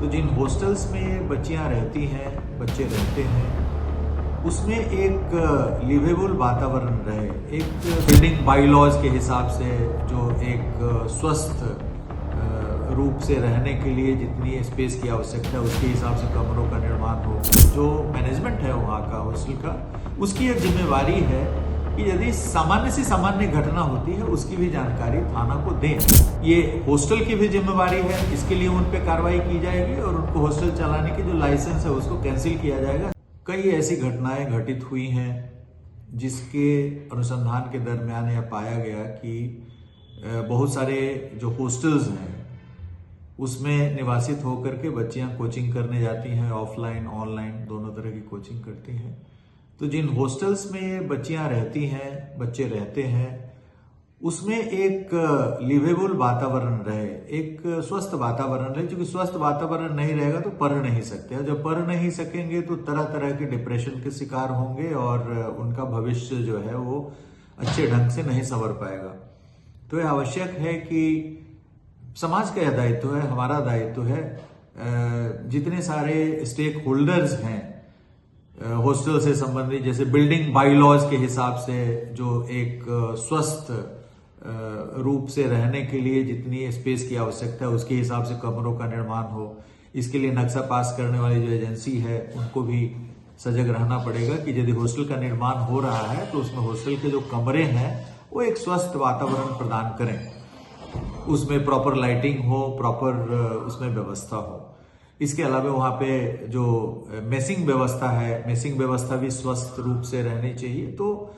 तो जिन हॉस्टल्स में बच्चियां रहती हैं, बच्चे रहते हैं, उसमें एक लिवेबल वातावरण रहे, एक बिल्डिंग बाईलॉज के हिसाब से जो एक स्वस्थ रूप से रहने के लिए जितनी स्पेस की आवश्यकता है उसके हिसाब से कमरों का निर्माण हो। जो मैनेजमेंट है वहाँ का हॉस्टल का, उसकी एक जिम्मेवारी है कि यदि सामान्य से सामान्य घटना होती है उसकी भी जानकारी थाना को दें। ये हॉस्टल की भी जिम्मेवारी है, इसके लिए उन पे कार्रवाई की जाएगी और उनको हॉस्टल चलाने के जो लाइसेंस है उसको कैंसिल किया जाएगा। कई ऐसी घटनाएं घटित हुई हैं जिसके अनुसंधान के दरमियान यह पाया गया कि बहुत सारे जो हॉस्टल्स हैं उसमें निवासित होकर के बच्चियां कोचिंग करने जाती हैं, ऑफलाइन ऑनलाइन दोनों तरह की कोचिंग करती हैं। तो जिन हॉस्टल्स में बच्चियां रहती हैं, बच्चे रहते हैं, उसमें एक लिवेबल वातावरण रहे, एक स्वस्थ वातावरण रहे। क्योंकि स्वस्थ वातावरण नहीं रहेगा तो पढ़ नहीं सकते, जब पढ़ नहीं सकेंगे तो तरह तरह के डिप्रेशन के शिकार होंगे और उनका भविष्य जो है वो अच्छे ढंग से नहीं संवर पाएगा। तो यह आवश्यक है कि समाज का यह दायित्व है, हमारा दायित्व है, जितने सारे स्टेक होल्डर्स हैं हॉस्टल से संबंधित, जैसे बिल्डिंग बाईलॉज के हिसाब से जो एक स्वस्थ रूप से रहने के लिए जितनी स्पेस की आवश्यकता है उसके हिसाब से कमरों का निर्माण हो, इसके लिए नक्शा पास करने वाली जो एजेंसी है उनको भी सजग रहना पड़ेगा कि यदि हॉस्टल का निर्माण हो रहा है तो उसमें हॉस्टल के जो कमरे हैं वो एक स्वस्थ वातावरण प्रदान करें, उसमें प्रॉपर लाइटिंग हो, प्रॉपर उसमें व्यवस्था हो। इसके अलावा वहाँ पे जो मेसिंग व्यवस्था है, मेसिंग व्यवस्था भी स्वस्थ रूप से रहनी चाहिए। तो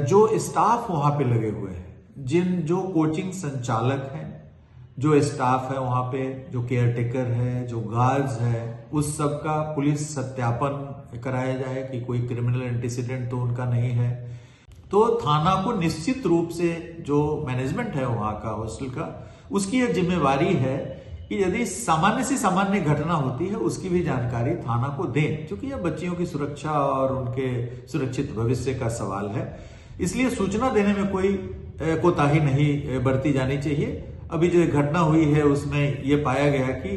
जो स्टाफ वहाँ पे लगे हुए हैं, जो कोचिंग संचालक हैं, जो स्टाफ है वहाँ पे, जो केयर टेकर है, जो गार्ड्स है, उस सब का पुलिस सत्यापन कराया जाए कि कोई क्रिमिनल एंटीसीडेंट तो उनका नहीं है। तो थाना को निश्चित रूप से जो मैनेजमेंट है वहाँ का हॉस्टल का, उसकी एक जिम्मेवारी है कि यदि सामान्य से सामान्य घटना होती है उसकी भी जानकारी थाना को दें, क्योंकि यह बच्चियों की सुरक्षा और उनके सुरक्षित भविष्य का सवाल है। इसलिए सूचना देने में कोई कोताही नहीं बरती जानी चाहिए। अभी जो घटना हुई है उसमें यह पाया गया कि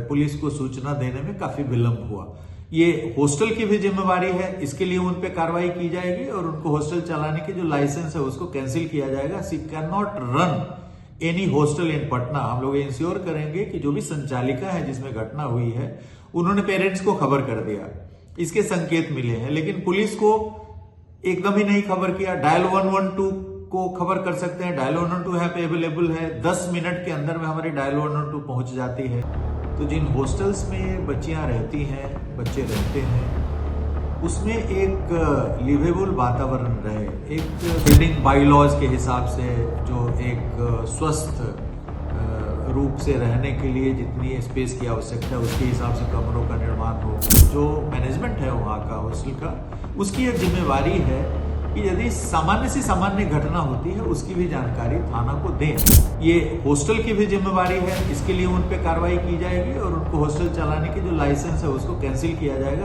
पुलिस को सूचना देने में काफी विलंब हुआ। ये हॉस्टल की भी जिम्मेवारी है, इसके लिए उन पे कार्रवाई की जाएगी और उनको हॉस्टल चलाने के जो लाइसेंस है उसको कैंसिल किया जाएगा। She can not run any hostel in Patna. हम लोग इंश्योर करेंगे कि जो भी संचालिका है जिसमें घटना हुई है उन्होंने पेरेंट्स को खबर कर दिया, इसके संकेत मिले हैं, लेकिन पुलिस को एकदम ही नहीं खबर किया। डायल 112 को खबर कर सकते हैं, डायल 112 यहाँ पे अवेलेबल है, 10 मिनट के अंदर में हमारी डायल 112 पहुंच जाती है। तो जिन हॉस्टल्स में बच्चियां रहती हैं, बच्चे रहते हैं, उसमें एक लिवेबल वातावरण रहे, एक बिल्डिंग बाईलॉज के हिसाब से जो एक स्वस्थ रूप से रहने के लिए जितनी स्पेस की आवश्यकता है उसके हिसाब से कमरों का निर्माण हो। जो मैनेजमेंट है वहाँ का हॉस्टल का, उसकी एक जिम्मेवारी है कि यदि सामान्य से सामान्य घटना होती है उसकी भी जानकारी थाना को दें। ये हॉस्टल की भी जिम्मेवारी है, इसके लिए उन पे कार्रवाई की जाएगी और उनको हॉस्टल चलाने के जो लाइसेंस है उसको कैंसिल किया जाएगा।